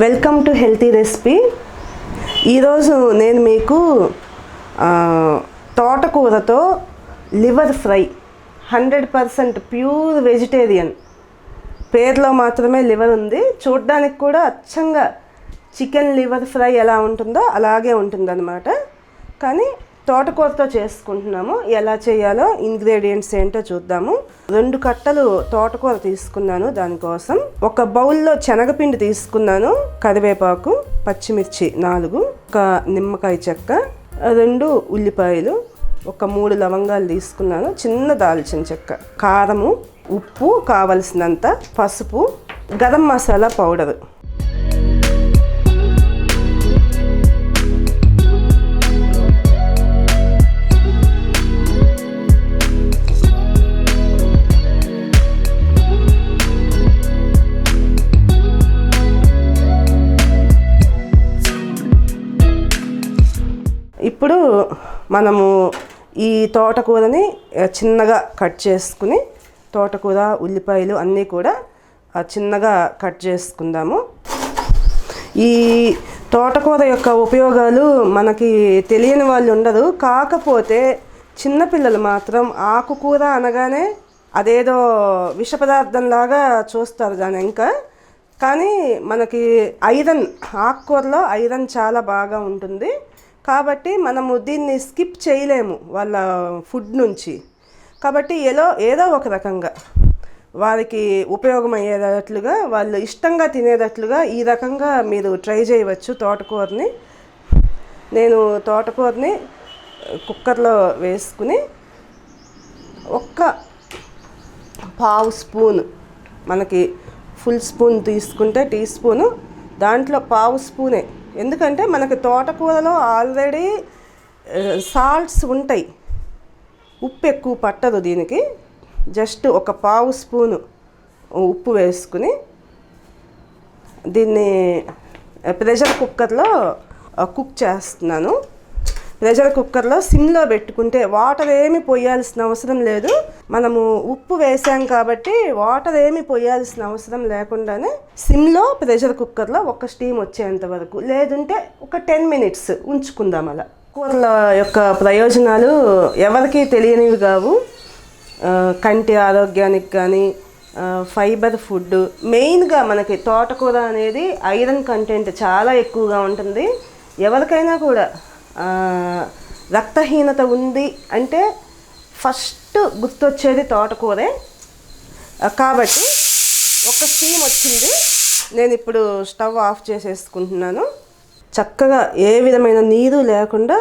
Welcome to healthy recipe. ఈరోజు నేను మీకు తోటకూరతో లివర్ ఫ్రై 100% ప్యూర్ వెజిటేరియన్, పేరులో మాత్రమే లివర్ ఉంది, చూడ్డానికి కూడా అచ్చంగా చికెన్ లివర్ ఫ్రై ఎలా ఉంటుందో అలాగే ఉంటుందన్నమాట. కానీ తోటకూరతో చేసుకుంటున్నాము. ఎలా చేయాలో ఇంగ్రీడియంట్స్ ఏంటో చూద్దాము. 2 కట్టలు తోటకూర తీసుకున్నాను. దానికోసం ఒక బౌల్లో శనగపిండి తీసుకున్నాను, కరివేపాకు, పచ్చిమిర్చి 4, ఒక నిమ్మకాయ చెక్క, 2 ఉల్లిపాయలు, ఒక 3 లవంగాలు తీసుకున్నాను, చిన్న దాల్చిన చెక్క, కారము, ఉప్పు కావలసినంత, పసుపు, గరం మసాలా పౌడరు. ఇప్పుడు మనము ఈ తోటకూరని చిన్నగా కట్ చేసుకుని, తోటకూర, ఉల్లిపాయలు అన్నీ కూడా చిన్నగా కట్ చేసుకుందాము. ఈ తోటకూర యొక్క ఉపయోగాలు మనకి తెలియని వాళ్ళు ఉండరు. కాకపోతే చిన్నపిల్లలు మాత్రం ఆకుకూర అనగానే అదేదో విష పదార్థంలాగా చూస్తారు దాని. ఇంకా కానీ మనకి ఐరన్, ఆకుకూరలో ఐరన్ చాలా బాగా ఉంటుంది కాబట్టి మనము దీన్ని స్కిప్ చేయలేము వాళ్ళ ఫుడ్ నుంచి. కాబట్టి ఏదో ఒక రకంగా వారికి ఉపయోగమయ్యేటట్లుగా, వాళ్ళు ఇష్టంగా తినేటట్లుగా ఈ రకంగా మీరు ట్రై చేయవచ్చు తోటకూరని. నేను తోటకూరని కుక్కర్లో వేసుకుని ఒక్క పావు స్పూన్, మనకి ఫుల్ స్పూన్ తీసుకుంటే టీ స్పూను, దాంట్లో పావు స్పూనే. ఎందుకంటే మనకి తోటకూరలో ఆల్రెడీ సాల్ట్స్ ఉంటాయి, ఉప్పు ఎక్కువ పట్టదు దీనికి. జస్ట్ ఒక పావు స్పూను ఉప్పు వేసుకుని దీన్ని ప్రెషర్ కుక్కర్లో కుక్ చేస్తున్నాను. ప్రెషర్ కుక్కర్లో సిమ్లో పెట్టుకుంటే వాటర్ ఏమి పోయాల్సిన అవసరం లేదు. మనము ఉప్పు వేసాం కాబట్టి వాటర్ ఏమి పోయాల్సిన అవసరం లేకుండానే సిమ్లో ప్రెషర్ కుక్కర్లో ఒక స్టీమ్ వచ్చేంత వరకు, లేదంటే ఒక 10 మినిట్స్ ఉంచుకుందాం. అలా కూరల యొక్క ప్రయోజనాలు ఎవరికీ తెలియనివి కావు. కంటి ఆరోగ్యానికి కానీ, ఫైబర్ ఫుడ్, మెయిన్గా మనకి తోటకూర అనేది ఐరన్ కంటెంట్ చాలా ఎక్కువగా ఉంటుంది. ఎవరికైనా కూడా రక్తహీనత ఉంది అంటే ఫస్ట్ గుర్తొచ్చేది తోటకూరే. కాబట్టి ఒక స్టీమ్ వచ్చింది, నేను ఇప్పుడు స్టవ్ ఆఫ్ చేసేసుకుంటున్నాను. చక్కగా ఏ విధమైన నీరు లేకుండా,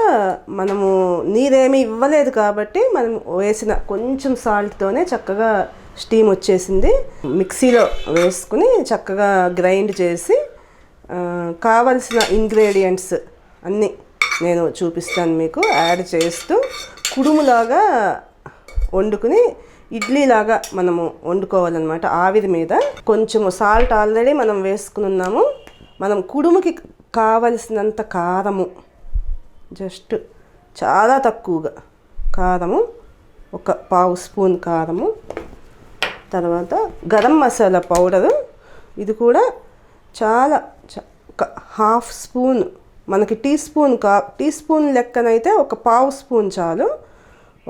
మనము నీరేమీ ఇవ్వలేదు కాబట్టి మనం వేసిన కొంచెం సాల్ట్తోనే చక్కగా స్టీమ్ వచ్చేసింది. మిక్సీలో వేసుకుని చక్కగా గ్రైండ్ చేసి కావలసిన ఇంగ్రీడియంట్స్ అన్నీ నేను చూపిస్తాను మీకు, యాడ్ చేస్తూ కుడుములాగా వండుకుని ఇడ్లీలాగా మనము వండుకోవాలన్నమాట ఆవిరి మీద. కొంచెము సాల్ట్ ఆల్రెడీ మనం వేసుకుని ఉన్నాము. మనం కుడుముకి కావలసినంత కారము, జస్ట్ చాలా తక్కువగా కారము, ఒక పావు స్పూన్ కారము, తర్వాత గరం మసాలా పౌడరు, ఇది కూడా చాలా ఒక హాఫ్ స్పూన్, మనకి టీ స్పూన్ లెక్కనైతే ఒక పావు స్పూన్ చాలు.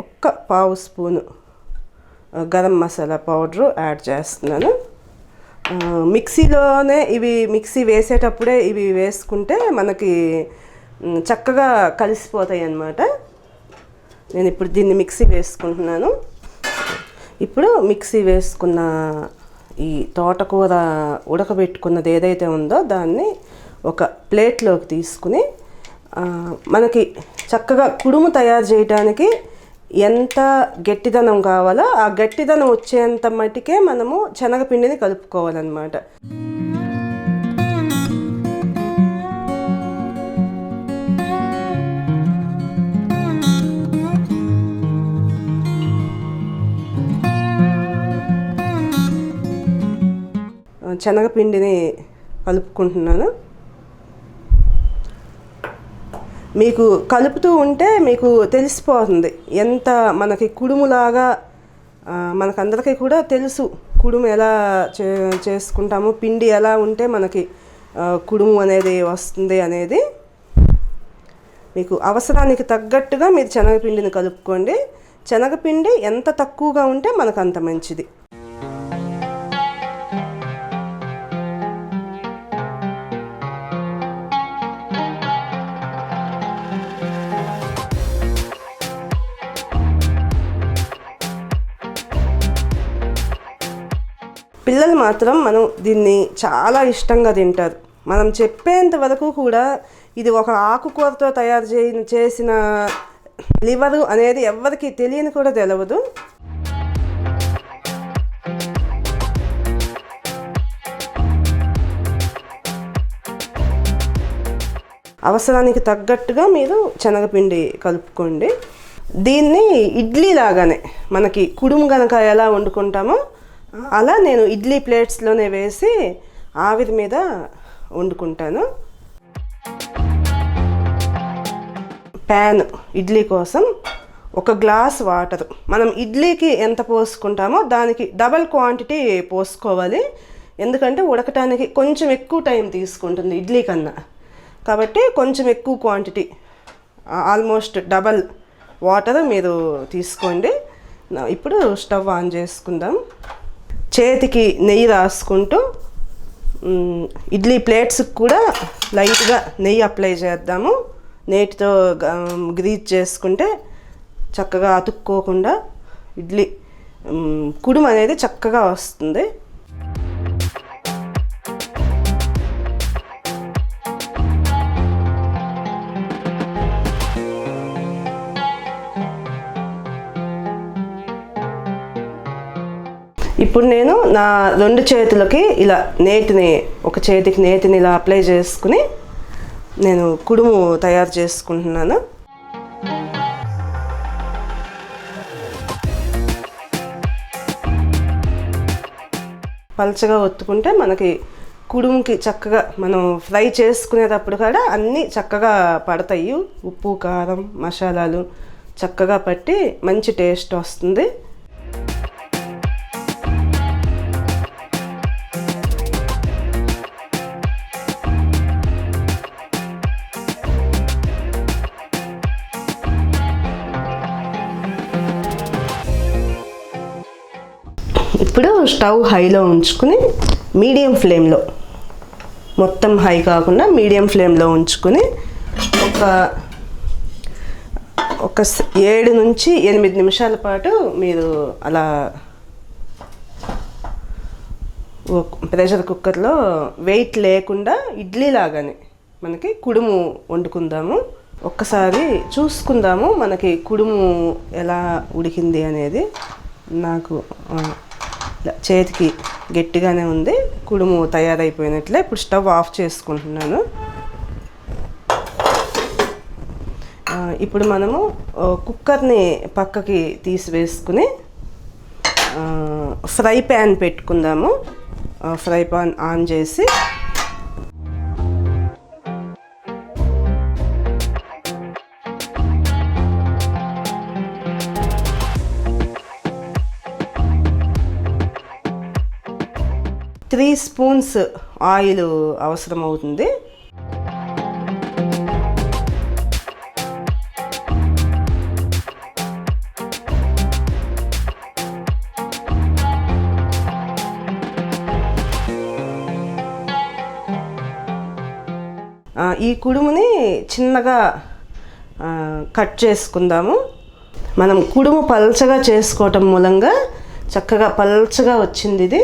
ఒక్క పావు spoon garam masala powder add చేస్తున్నాను. మిక్సీలోనే మిక్సీ వేసేటప్పుడే ఇవి వేసుకుంటే మనకి చక్కగా కలిసిపోతాయి అన్నమాట. నేను ఇప్పుడు దీన్ని మిక్సీ వేసుకుంటున్నాను. ఇప్పుడు మిక్సీ వేసుకున్న ఈ తోటకూర ఉడకబెట్టుకున్నది ఏదైతే ఉందో దాన్ని ఒక ప్లేట్లోకి తీసుకుని, మనకి చక్కగా కుడుము తయారు చేయడానికి ఎంత గట్టిదనం కావాలో ఆ గట్టిదనం వచ్చేంత మట్టికే మనము శనగపిండిని కలుపుకోవాలన్నమాట. శనగపిండిని కలుపుకుంటున్నాను. మీకు కలుపుతూ ఉంటే మీకు తెలిసిపోతుంది ఎంత మనకి కుడుములాగా. మనకందరికీ కూడా తెలుసు కుడుము ఎలా చేసుకుంటాము, పిండి ఎలా ఉంటే మనకి కుడుము అనేది వస్తుంది అనేది. మీకు అవసరానికి తగ్గట్టుగా మీరు శనగపిండిని కలుపుకోండి. శనగపిండి ఎంత తక్కువగా ఉంటే మనకు అంత మంచిది. పిల్లలు మాత్రం మనం దీన్ని చాలా ఇష్టంగా తింటారు. మనం చెప్పేంత వరకు కూడా ఇది ఒక ఆకుకూరతో తయారు చేసిన లివరు అనేది ఎవరికి తెలియని కూడా తెలియదు. అవసరానికి తగ్గట్టుగా మీరు శనగపిండి కలుపుకోండి. దీన్ని ఇడ్లీ లాగానే మనకి కుడుము గనక ఎలా వండుకుంటామో అలా నేను ఇడ్లీ ప్లేట్స్లోనే వేసి ఆవిరి మీద వండుకుంటాను. ప్యాన్ ఇడ్లీ కోసం 1 గ్లాస్ వాటర్, మనం ఇడ్లీకి ఎంత పోసుకుంటామో దానికి డబల్ క్వాంటిటీ పోసుకోవాలి. ఎందుకంటే ఉడకటానికి కొంచెం ఎక్కువ టైం తీసుకుంటుంది ఇడ్లీ కన్నా, కాబట్టి కొంచెం ఎక్కువ క్వాంటిటీ, ఆల్మోస్ట్ డబల్ వాటర్ మీరు తీసుకోండి. ఇప్పుడు స్టవ్ ఆన్ చేసుకుందాం. చేతికి నెయ్యి రాసుకుంటూ ఇడ్లీ ప్లేట్స్కి కూడా లైట్గా నెయ్యి అప్లై చేద్దాము. నేతితో గ్రీజ్ చేసుకుంటే చక్కగా అతుక్కోకుండా ఇడ్లీ కుడుము అనేది చక్కగా వస్తుంది. ఇప్పుడు నేను నా 2 చేతులకి ఇలా నేతిని, ఒక చేతికి నేతిని ఇలా అప్లై చేసుకుని నేను కుడుము తయారు చేసుకుంటున్నాను. పల్చగా ఒత్తుకుంటే మనకి కుడుముకి చక్కగా మనం ఫ్రై చేసుకునేటప్పుడు కూడా అన్నీ చక్కగా పడతాయి. ఉప్పు, కారం, మసాలాలు చక్కగా పట్టి మంచి టేస్ట్ వస్తుంది. ఇప్పుడు స్టవ్ హైలో ఉంచుకుని మీడియం ఫ్లేమ్లో, మొత్తం హై కాకుండా మీడియం ఫ్లేమ్లో ఉంచుకుని ఒక 7 నుంచి 8 నిమిషాల పాటు మీరు అలా ప్రెషర్ కుక్కర్లో వెయిట్ లేకుండా ఇడ్లీ లాగానే మనకి కుడుము వండుకుందాము. ఒక్కసారి చూసుకుందాము మనకి కుడుము ఎలా ఉడికింది అనేది. నాకు చేతికి గట్టిగానే ఉంది, కుడుము తయారైపోయినట్లే. ఇప్పుడు స్టవ్ ఆఫ్ చేసుకుంటున్నాను. ఇప్పుడు మనము కుక్కర్ని పక్కకి తీసివేసుకుని ఫ్రై ప్యాన్ పెట్టుకుందాము. ఫ్రై ప్యాన్ ఆన్ చేసి త్రీ స్పూన్స్ ఆయిల్ అవసరం అవుతుంది. ఈ కుడుముని చిన్నగా కట్ చేసుకుందాము. మనం కుడుము పల్చగా చేసుకోవటం మూలంగా చక్కగా పల్చగా వచ్చింది ఇది.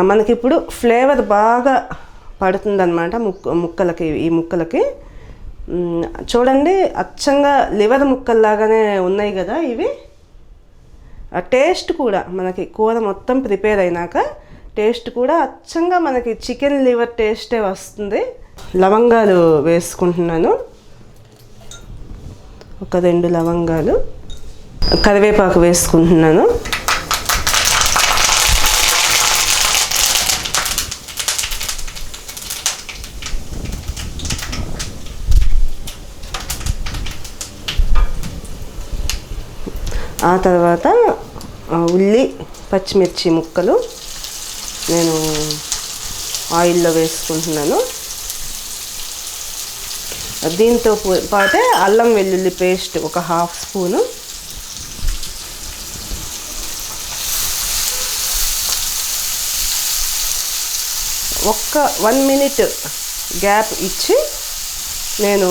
మనకిప్పుడు ఫ్లేవర్ బాగా పడుతుందన్నమాట ముక్కలకి. ఈ ముక్కలకి చూడండి అచ్చంగా లివర్ ముక్కల్లాగానే ఉన్నాయి కదా ఇవి. ఆ టేస్ట్ కూడా మనకి కూర మొత్తం ప్రిపేర్ అయినాక టేస్ట్ కూడా అచ్చంగా మనకి చికెన్ లివర్ టేస్టే వస్తుంది. లవంగాలు వేసుకుంటున్నాను, ఒక 2 లవంగాలు. కరివేపాకు వేసుకుంటున్నాను. ఆ తర్వాత ఉల్లి, పచ్చిమిర్చి ముక్కలు నేను ఆయిల్లో వేసుకుంటున్నాను. దీంతో పాటే అల్లం వెల్లుల్లి పేస్ట్ ఒక 1/2 స్పూను, ఒక్క 1 మినిట్ గ్యాప్ ఇచ్చి నేను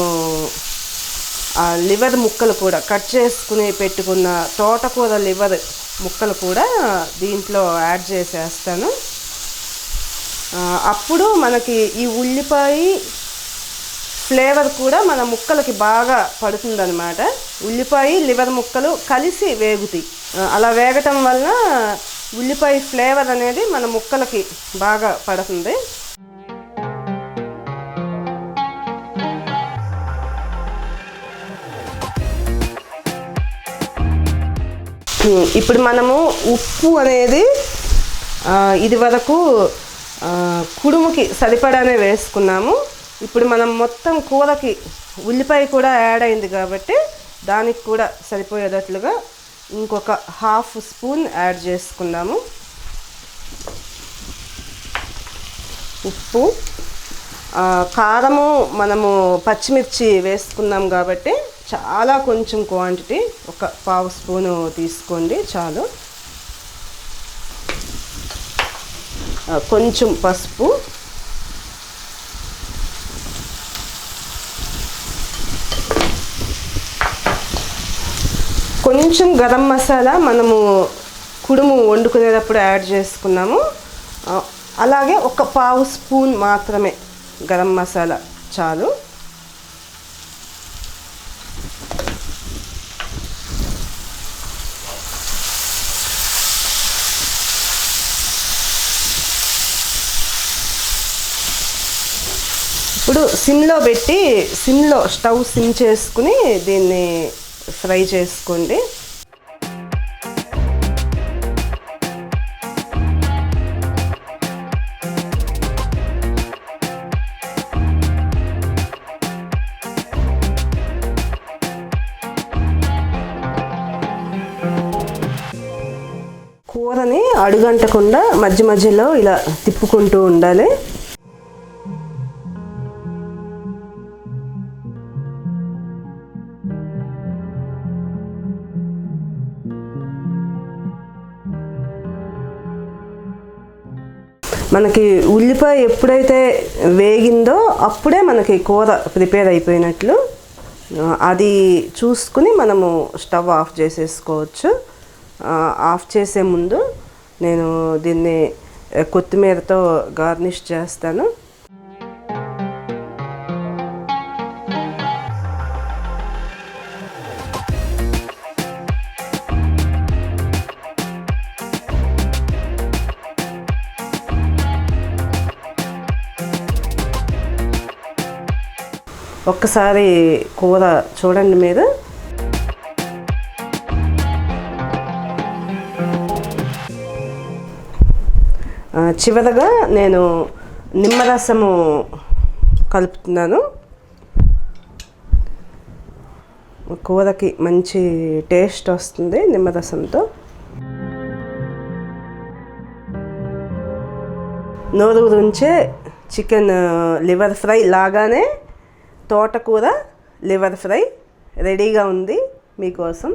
లివర్ ముక్కలు కూడా కట్ చేసుకుని పెట్టుకున్న తోటకూర లివర్ ముక్కలు కూడా దీంట్లో యాడ్ చేసేస్తాను. అప్పుడు మనకి ఈ ఉల్లిపాయ ఫ్లేవర్ కూడా మన ముక్కలకి బాగా పడుతుందన్నమాట. ఉల్లిపాయ లివర్ ముక్కలు కలిసి వేగుతాయి. అలా వేగటం వల్ల ఉల్లిపాయ ఫ్లేవర్ అనేది మన ముక్కలకి బాగా పడుతుంది. ఇప్పుడు మనము ఉప్పు అనేది ఇది వరకు కుడుముకి సరిపడానే వేసుకున్నాము. ఇప్పుడు మనం మొత్తం కూరకి ఉల్లిపాయ కూడా యాడ్ అయింది కాబట్టి దానికి కూడా సరిపోయేటట్లుగా ఇంకొక 1/2 స్పూన్ యాడ్ చేసుకున్నాము. ఉప్పు, కారము మనము పచ్చిమిర్చి వేసుకున్నాం కాబట్టి చాలా కొంచెం క్వాంటిటీ, ఒక 1/2 స్పూను తీసుకోండి చాలు. కొంచెం పసుపు, కొంచెం గరం మసాలా మనము కుడుము వండుకునేటప్పుడు యాడ్ చేసుకున్నాము. అలాగే ఒక 1/2 స్పూన్ మాత్రమే గరం మసాలా చాలు. ఇప్పుడు సిమ్లో పెట్టి స్టవ్ సిమ్ చేసుకుని దీన్ని ఫ్రై చేసుకోండి. కూరని అడుగంటకుండా మధ్య మధ్యలో ఇలా తిప్పుకుంటూ ఉండాలి. మనకి ఉల్లిపాయ ఎప్పుడైతే వేగిందో అప్పుడే మనకి కూర ప్రిపేర్ అయిపోయినట్లు. అది చూసుకుని మనము స్టవ్ ఆఫ్ చేసేసుకోవచ్చు. ఆఫ్ చేసే ముందు నేను దీన్ని కొత్తిమీరతో గార్నిష్ చేస్తాను. ఒక్కసారి కూర చూడండి మీరు. చివరగా నేను నిమ్మరసము కలుపుతున్నాను. కూరకి మంచి టేస్ట్ వస్తుంది నిమ్మరసంతో. నోరు గురించే చికెన్ లివర్ ఫ్రై లాగానే తోటకూర లివర్ ఫ్రై రెడీగా ఉంది మీకోసం.